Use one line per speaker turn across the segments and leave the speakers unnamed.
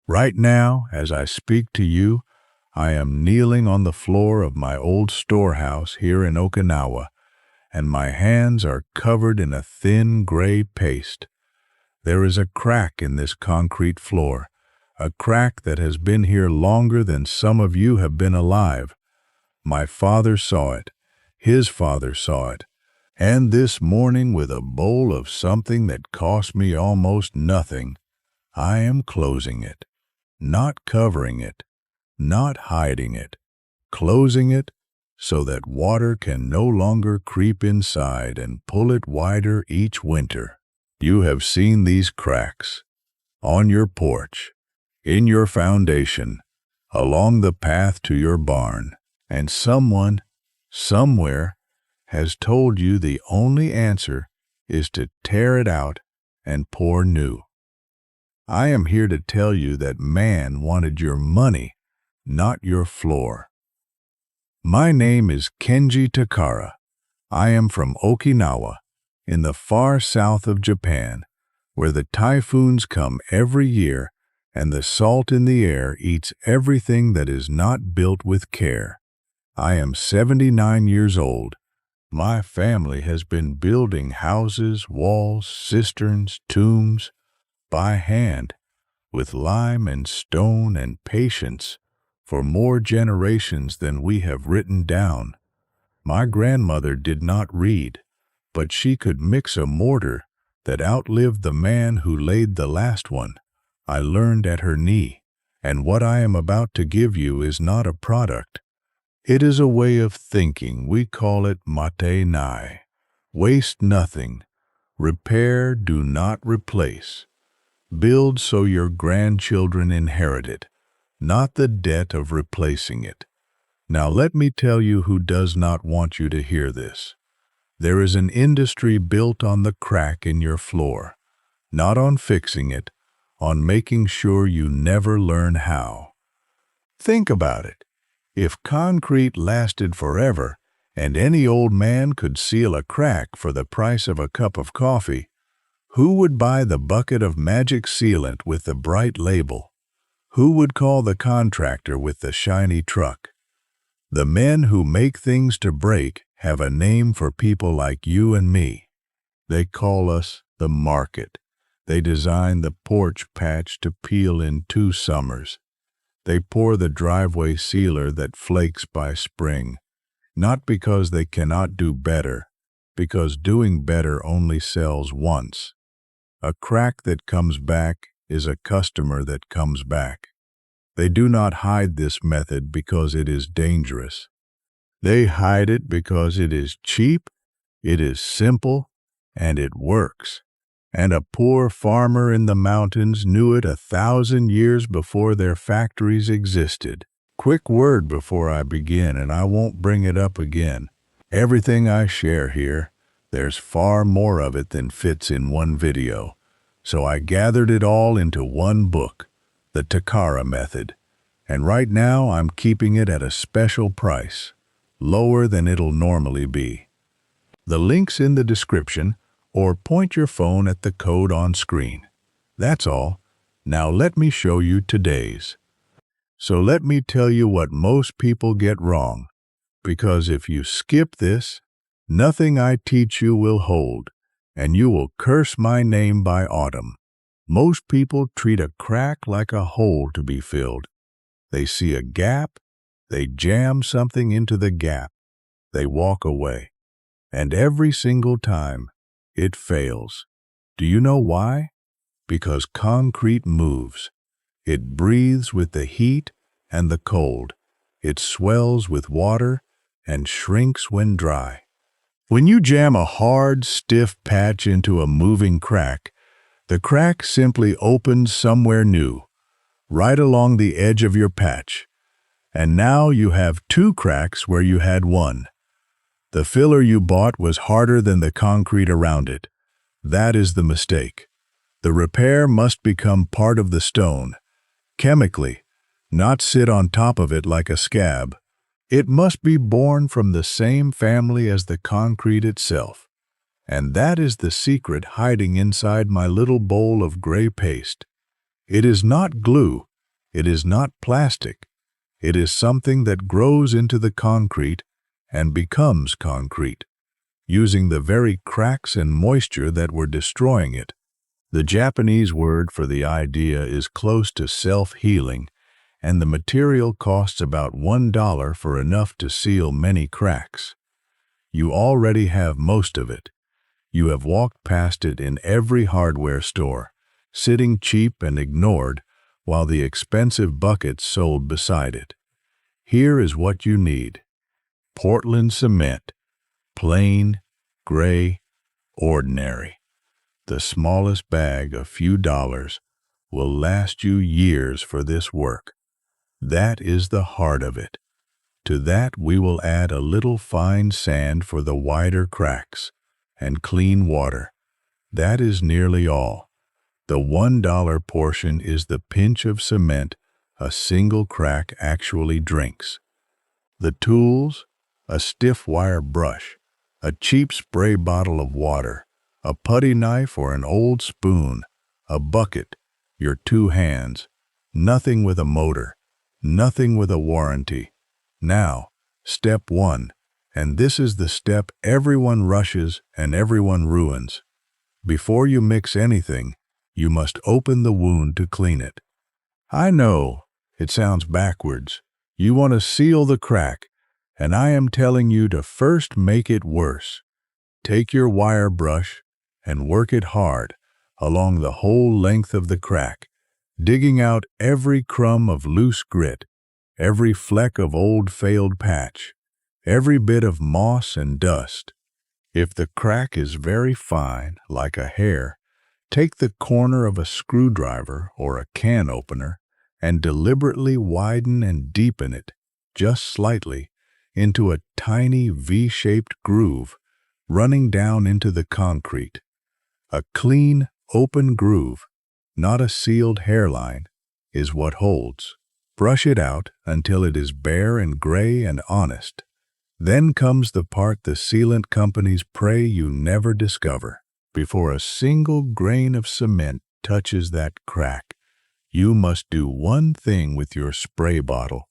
Right now, as I speak to you, I am kneeling on the floor of my old storehouse here in Okinawa, and my hands are covered in a thin gray paste. There is a crack in this concrete floor, a crack that has been here longer than some of you have been alive. My father saw it, his father saw it, and this morning, with a bowl of something that cost me almost nothing, I am closing it, not covering it, not hiding it, closing it so that water can no longer creep inside and pull it wider each winter. You have seen these cracks on your porch, in your foundation, along the path to your barn, and someone, somewhere, has told you the only answer is to tear it out and pour new. I am here to tell you that man wanted your money, not your floor. My name is Kenji Takara. I am from Okinawa, in the far south of Japan, where the typhoons come every year and the salt in the air eats everything that is not built with care. I am 79 years old. My family has been building houses, walls, cisterns, tombs, by hand, with lime and stone and patience, for more generations than we have written down. My grandmother did not read, but she could mix a mortar that outlived the man who laid the last one. I learned at her knee, and what I am about to give you is not a product. It is a way of thinking. We call it mate nai. Waste nothing. Repair, do not replace. Build so your grandchildren inherit it, not the debt of replacing it. Now let me tell you who does not want you to hear this. There is an industry built on the crack in your floor, not on fixing it, on making sure you never learn how. Think about it. If concrete lasted forever, and any old man could seal a crack for the price of a cup of coffee, who would buy the bucket of magic sealant with the bright label? Who would call the contractor with the shiny truck? The men who make things to break have a name for people like you and me. They call us the market. They design the porch patch to peel in 2 summers. They pour the driveway sealer that flakes by spring, not because they cannot do better, because doing better only sells once. A crack that comes back is a customer that comes back. They do not hide this method because it is dangerous. They hide it because it is cheap, it is simple, and it works. And a poor farmer in the mountains knew it 1,000 years before their factories existed. Quick word before I begin, and I won't bring it up again. Everything I share here, there's far more of it than fits in one video. So I gathered it all into one book, the Takara Method. And right now I'm keeping it at a special price, lower than it'll normally be. The link's in the description, or point your phone at the code on screen. That's all. Now let me show you today's. So let me tell you what most people get wrong, because if you skip this, nothing I teach you will hold, and you will curse my name by autumn. Most people treat a crack like a hole to be filled. They see a gap, they jam something into the gap, they walk away, and every single time, it fails. Do you know why? Because concrete moves. It breathes with the heat and the cold. It swells with water and shrinks when dry. When you jam a hard, stiff patch into a moving crack, the crack simply opens somewhere new, right along the edge of your patch. And now you have 2 cracks where you had 1. The filler you bought was harder than the concrete around it. That is the mistake. The repair must become part of the stone, chemically, not sit on top of it like a scab. It must be born from the same family as the concrete itself. And that is the secret hiding inside my little bowl of gray paste. It is not glue, It is not plastic. It is something that grows into the concrete and becomes concrete, using the very cracks and moisture that were destroying it. The Japanese word for the idea is close to self-healing, and the material costs about $1 for enough to seal many cracks. You already have most of it. You have walked past it in every hardware store, sitting cheap and ignored while the expensive buckets sold beside it. Here is what you need. Portland cement. Plain, gray, ordinary. The smallest bag, a few dollars, will last you years for this work. That is the heart of it. To that we will add a little fine sand for the wider cracks, and clean water. That is nearly all. The $1 portion is the pinch of cement a single crack actually drinks. The tools: a stiff wire brush, a cheap spray bottle of water, a putty knife or an old spoon, a bucket, your 2 hands. Nothing with a motor, nothing with a warranty. Now, step 1, and this is the step everyone rushes and everyone ruins. Before you mix anything, you must open the wound to clean it. I know, it sounds backwards. You want to seal the crack, and I am telling you to first make it worse. Take your wire brush and work it hard along the whole length of the crack, digging out every crumb of loose grit, every fleck of old failed patch, every bit of moss and dust. If the crack is very fine, like a hair, take the corner of a screwdriver or a can opener and deliberately widen and deepen it, just slightly, into a tiny V-shaped groove running down into the concrete. A clean, open groove, not a sealed hairline, is what holds. Brush it out until it is bare and gray and honest. Then comes the part the sealant companies pray you never discover. Before a single grain of cement touches that crack, you must do one thing with your spray bottle,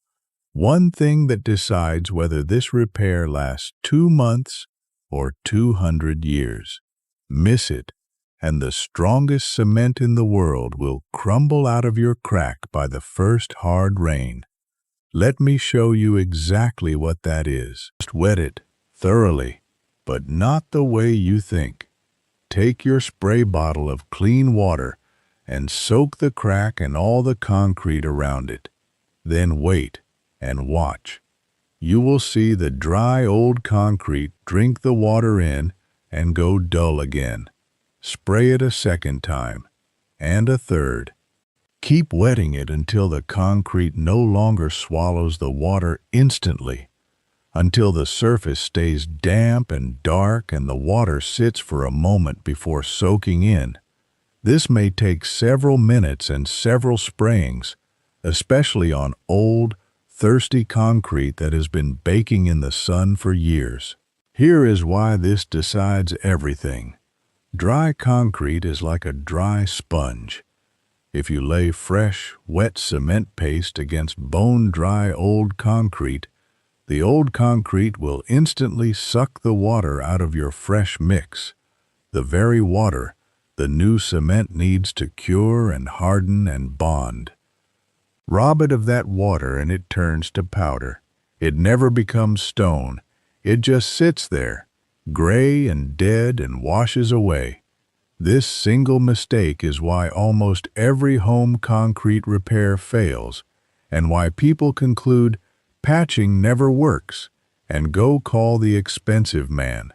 one thing that decides whether this repair lasts 2 months or 200 years. Miss it, and the strongest cement in the world will crumble out of your crack by the first hard rain. Let me show you exactly what that is. Just wet it thoroughly, but not the way you think. Take your spray bottle of clean water and soak the crack and all the concrete around it. Then wait and watch. You will see the dry old concrete drink the water in and go dull again. Spray it a second time, and a third. Keep wetting it until the concrete no longer swallows the water instantly, until the surface stays damp and dark and the water sits for a moment before soaking in. This may take several minutes and several sprayings, especially on old, thirsty concrete that has been baking in the sun for years. Here is why this decides everything. Dry concrete is like a dry sponge. If you lay fresh, wet cement paste against bone-dry old concrete, the old concrete will instantly suck the water out of your fresh mix, the very water the new cement needs to cure and harden and bond. Rob it of that water and it turns to powder. It never becomes stone. It just sits there, gray and dead, and washes away. This single mistake is why almost every home concrete repair fails, and why people conclude patching never works and go call the expensive man.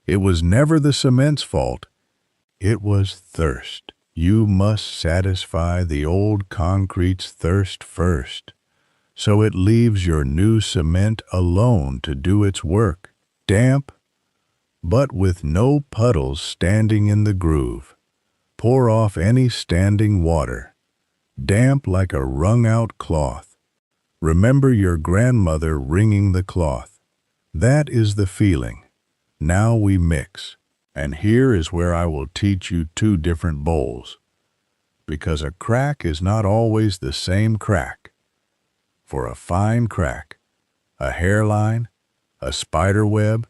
It was never the cement's fault. It was thirst. You must satisfy the old concrete's thirst first, so it leaves your new cement alone to do its work, damp, but with no puddles standing in the groove. Pour off any standing water, damp like a wrung-out cloth. Remember your grandmother wringing the cloth. That is the feeling. Now we mix, and here is where I will teach you 2 different bowls. because a crack is not always the same crack. For a fine crack, a hairline, a spider web,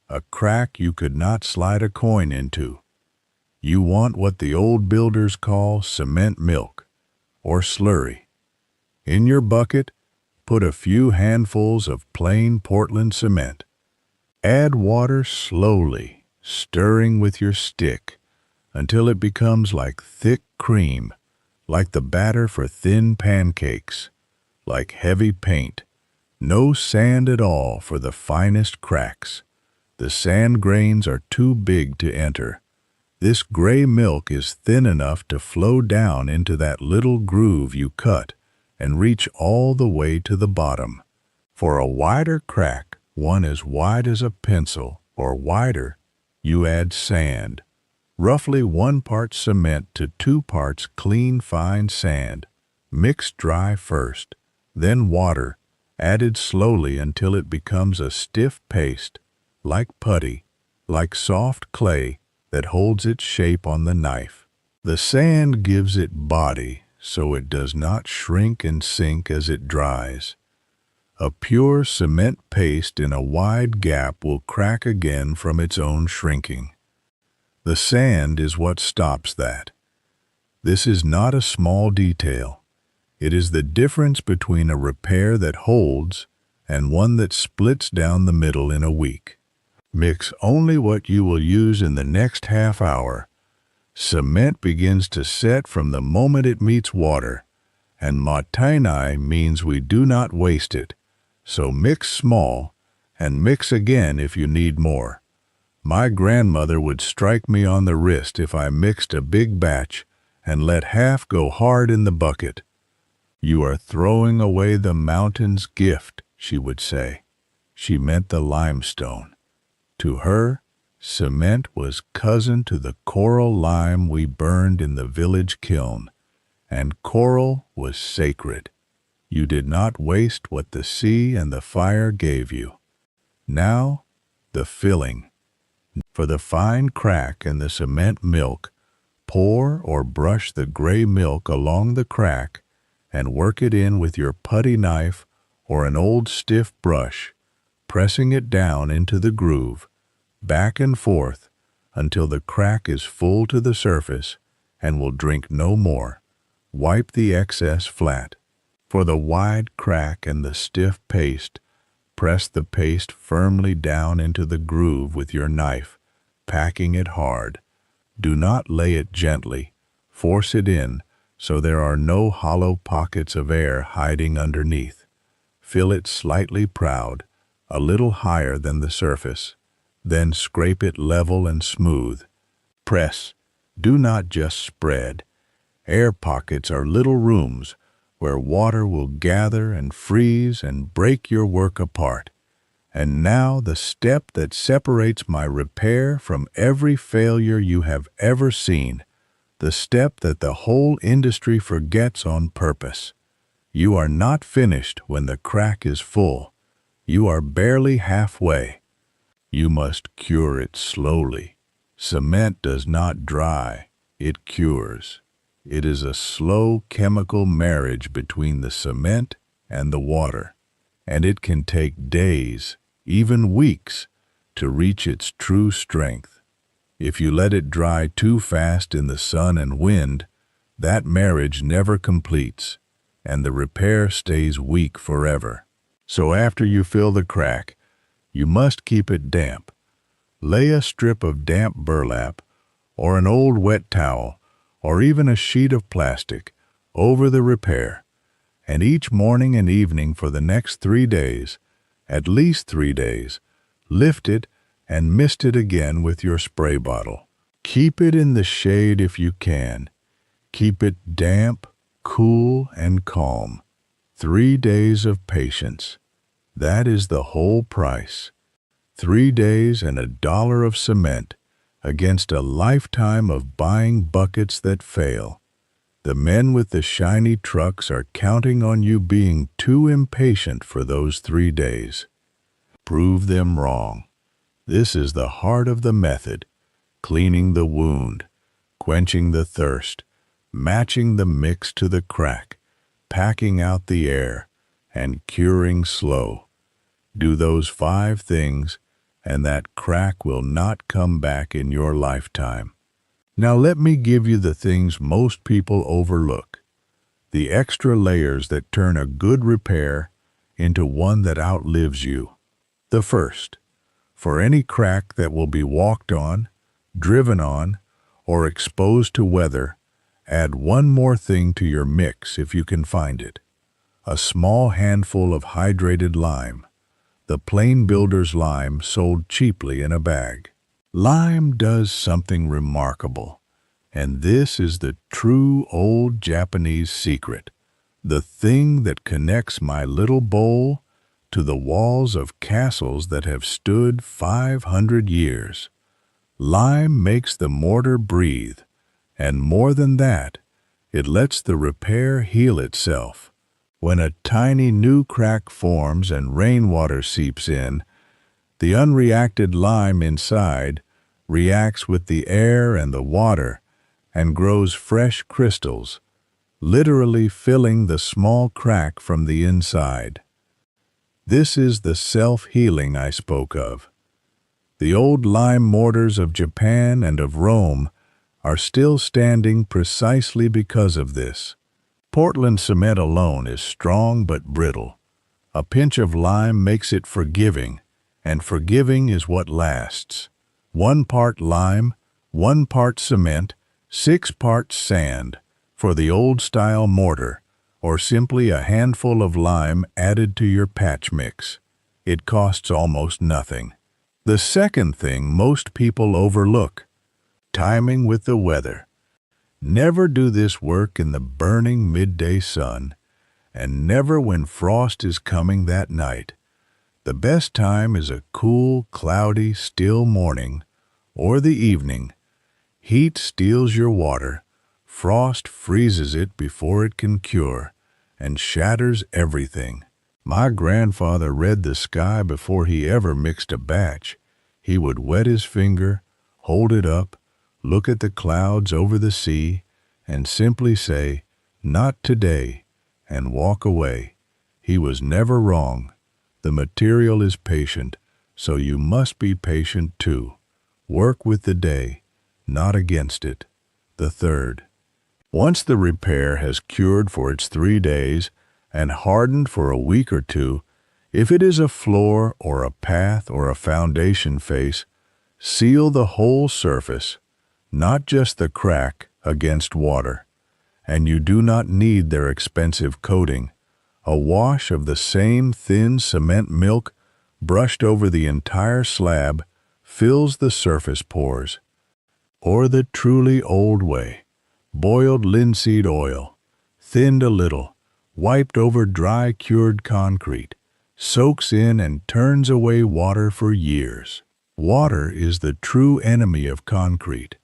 a crack you could not slide a coin into, you want what the old builders call cement milk, or slurry. In your bucket, put a few handfuls of plain Portland cement. Add water slowly, stirring with your stick, until it becomes like thick cream, like the batter for thin pancakes, like heavy paint. No sand at all for the finest cracks. The sand grains are too big to enter. This gray milk is thin enough to flow down into that little groove you cut and reach all the way to the bottom. For a wider crack, one as wide as a pencil or wider, you add sand. Roughly 1 part cement to 2 parts clean fine sand. Mix dry first, then water, added slowly until it becomes a stiff paste, like putty, like soft clay that holds its shape on the knife. The sand gives it body so it does not shrink and sink as it dries. A pure cement paste in a wide gap will crack again from its own shrinking. The sand is what stops that. This is not a small detail. It is the difference between a repair that holds and one that splits down the middle in a week. Mix only what you will use in the next half hour. Cement begins to set from the moment it meets water, and matainai means we do not waste it. So mix small, and mix again if you need more. My grandmother would strike me on the wrist if I mixed a big batch and let half go hard in the bucket. You are throwing away the mountain's gift, she would say. She meant the limestone. To her, cement was cousin to the coral lime we burned in the village kiln, and coral was sacred. You did not waste what the sea and the fire gave you. Now, the filling. For the fine crack and the cement milk, pour or brush the gray milk along the crack and work it in with your putty knife or an old stiff brush, pressing it down into the groove, back and forth, until the crack is full to the surface and will drink no more. Wipe the excess flat. For the wide crack and the stiff paste, press the paste firmly down into the groove with your knife, packing it hard. Do not lay it gently. Force it in so there are no hollow pockets of air hiding underneath. Fill it slightly proud, a little higher than the surface. Then scrape it level and smooth. Press. Do not just spread. Air pockets are little rooms where water will gather and freeze and break your work apart. And now the step that separates my repair from every failure you have ever seen, the step that the whole industry forgets on purpose. You are not finished when the crack is full. You are barely halfway. You must cure it slowly. Cement does not dry, it cures. It is a slow chemical marriage between the cement and the water, and it can take days, even weeks, to reach its true strength. If you let it dry too fast in the sun and wind, that marriage never completes, and the repair stays weak forever. So after you fill the crack, you must keep it damp. Lay a strip of damp burlap, or an old wet towel, or even a sheet of plastic, over the repair, and each morning and evening for the next 3 days, at least 3 days, lift it and mist it again with your spray bottle. Keep it in the shade if you can. Keep it damp, cool, and calm. 3 days of patience. That is the whole price. 3 days and $1 of cement against a lifetime of buying buckets that fail. The men with the shiny trucks are counting on you being too impatient for those 3 days. Prove them wrong. This is the heart of the method, cleaning the wound, quenching the thirst, matching the mix to the crack, packing out the air, and curing slow. Do those 5 things, and that crack will not come back in your lifetime. Now let me give you the things most people overlook, the extra layers that turn a good repair into one that outlives you. The first, for any crack that will be walked on, driven on, or exposed to weather, add one more thing to your mix if you can find it. A small handful of hydrated lime, the plain builder's lime sold cheaply in a bag. Lime does something remarkable, and this is the true old Japanese secret, the thing that connects my little bowl to the walls of castles that have stood 500 years. Lime makes the mortar breathe, and more than that, it lets the repair heal itself. When a tiny new crack forms and rainwater seeps in, the unreacted lime inside reacts with the air and the water and grows fresh crystals, literally filling the small crack from the inside. This is the self-healing I spoke of. The old lime mortars of Japan and of Rome are still standing precisely because of this. Portland cement alone is strong but brittle. A pinch of lime makes it forgiving, and forgiving is what lasts. 1 part lime, 1 part cement, 6 parts sand for the old-style mortar, or simply a handful of lime added to your patch mix. It costs almost nothing. The second thing most people overlook, timing with the weather. Never do this work in the burning midday sun, and never when frost is coming that night. The best time is a cool, cloudy, still morning, or the evening. Heat steals your water, frost freezes it before it can cure, and shatters everything. My grandfather read the sky before he ever mixed a batch. He would wet his finger, hold it up, look at the clouds over the sea, and simply say, "Not today," and walk away. He was never wrong. The material is patient, so you must be patient too. Work with the day, not against it. The third, once the repair has cured for its 3 days and hardened for a week or 2, if it is a floor or a path or a foundation face, seal the whole surface, not just the crack, against water. And you do not need their expensive coating. A wash of the same thin cement milk brushed over the entire slab fills the surface pores. Or the truly old way, boiled linseed oil, thinned a little, wiped over dry cured concrete, soaks in and turns away water for years. Water is the true enemy of concrete.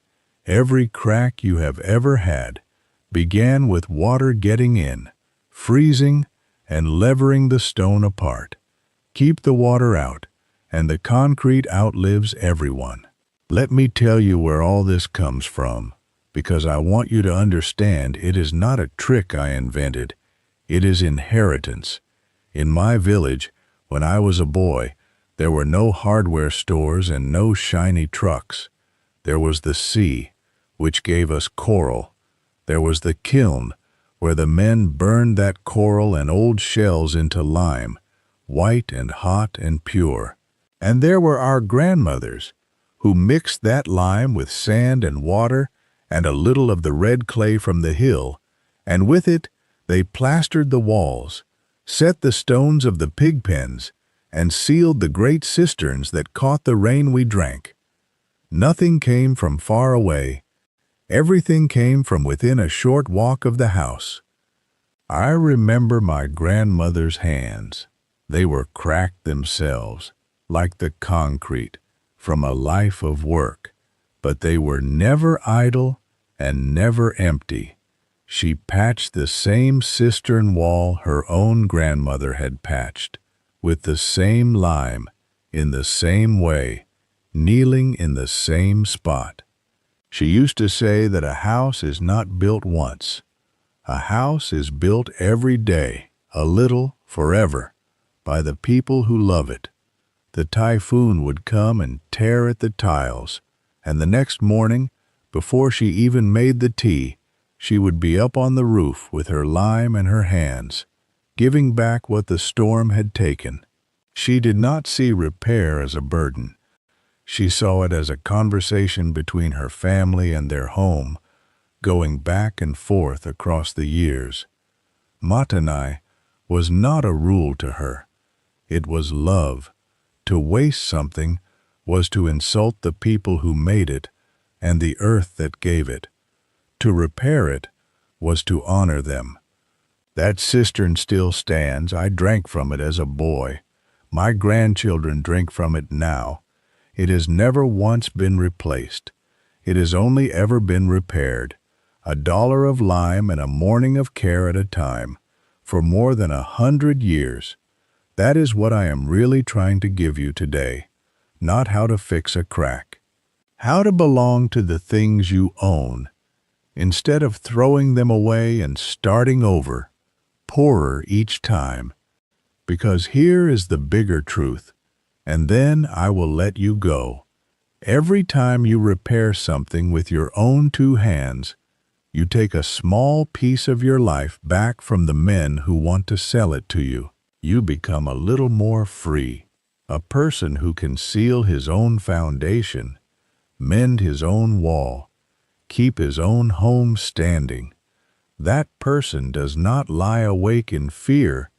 Every crack you have ever had began with water getting in, freezing, and levering the stone apart. Keep the water out, and the concrete outlives everyone. Let me tell you where all this comes from, because I want you to understand it is not a trick I invented. It is inheritance. In my village, when I was a boy, there were no hardware stores and no shiny trucks. There was the sea, which gave us coral. There was the kiln, where the men burned that coral and old shells into lime, white and hot and pure. And there were our grandmothers, who mixed that lime with sand and water and a little of the red clay from the hill, and with it they plastered the walls, set the stones of the pig pens, and sealed the great cisterns that caught the rain we drank. Nothing came from far away. Everything came from within a short walk of the house. I remember my grandmother's hands. They were cracked themselves, like the concrete, from a life of work, but they were never idle and never empty. She patched the same cistern wall her own grandmother had patched, with the same lime, in the same way, kneeling in the same spot. She used to say that a house is not built once. A house is built every day, a little, forever, by the people who love it. The typhoon would come and tear at the tiles, and the next morning, before she even made the tea, she would be up on the roof with her lime in her hands, giving back what the storm had taken. She did not see repair as a burden. She saw it as a conversation between her family and their home, going back and forth across the years. Matanai was not a rule to her. It was love. To waste something was to insult the people who made it and the earth that gave it. To repair it was to honor them. That cistern still stands. I drank from it as a boy. My grandchildren drink from it now. It has never once been replaced. It has only ever been repaired. $1 of lime and a morning of care at a time, for more than 100 years. That is what I am really trying to give you today, not how to fix a crack. How to belong to the things you own, instead of throwing them away and starting over, poorer each time. Because here is the bigger truth, and then I will let you go. Every time you repair something with your own 2 hands, you take a small piece of your life back from the men who want to sell it to you. You become a little more free, a person who can seal his own foundation, mend his own wall, keep his own home standing. That person does not lie awake in fear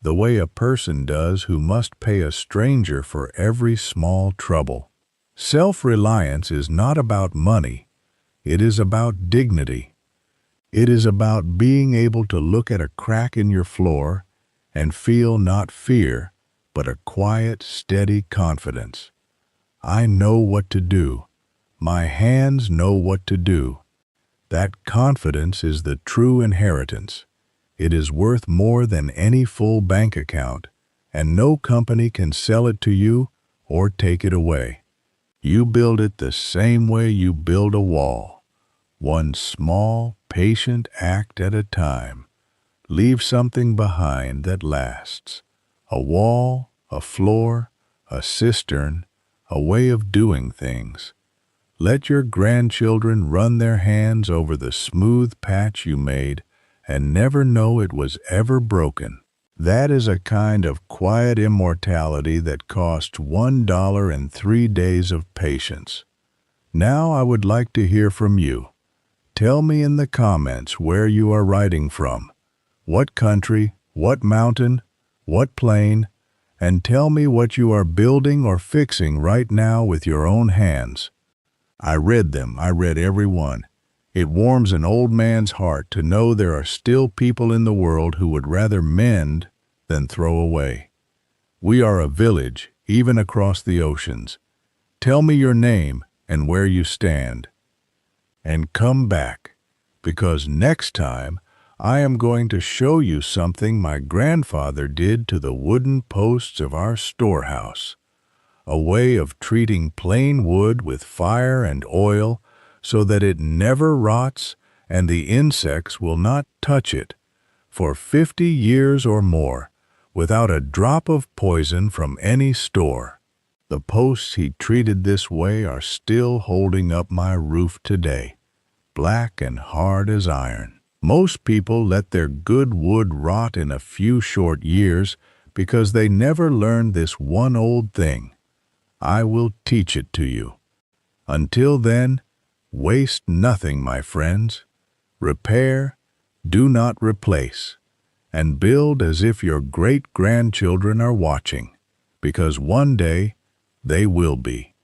the way a person does who must pay a stranger for every small trouble. Self-reliance is not about money. It is about dignity. It is about being able to look at a crack in your floor and feel not fear, but a quiet, steady confidence. I know what to do. My hands know what to do. That confidence is the true inheritance. It is worth more than any full bank account, and no company can sell it to you or take it away. You build it the same way you build a wall, one small, patient act at a time. Leave something behind that lasts. A wall, a floor, a cistern, a way of doing things. Let your grandchildren run their hands over the smooth patch you made and never know it was ever broken. That is a kind of quiet immortality that costs $1 and 3 days of patience. Now I would like to hear from you. Tell me in the comments where you are writing from, what country, what mountain, what plain, and tell me what you are building or fixing right now with your own hands. I read them. I read every one. It warms an old man's heart to know there are still people in the world who would rather mend than throw away. We are a village, even across the oceans. Tell me your name and where you stand. And come back, because next time I am going to show you something my grandfather did to the wooden posts of our storehouse. A way of treating plain wood with fire and oil so that it never rots and the insects will not touch it for 50 years or more without a drop of poison from any store. The posts he treated this way are still holding up my roof today, black and hard as iron. Most people let their good wood rot in a few short years because they never learned this one old thing. I will teach it to you. Until then, waste nothing, my friends. Repair, do not replace, and build as if your great-grandchildren are watching, because one day they will be.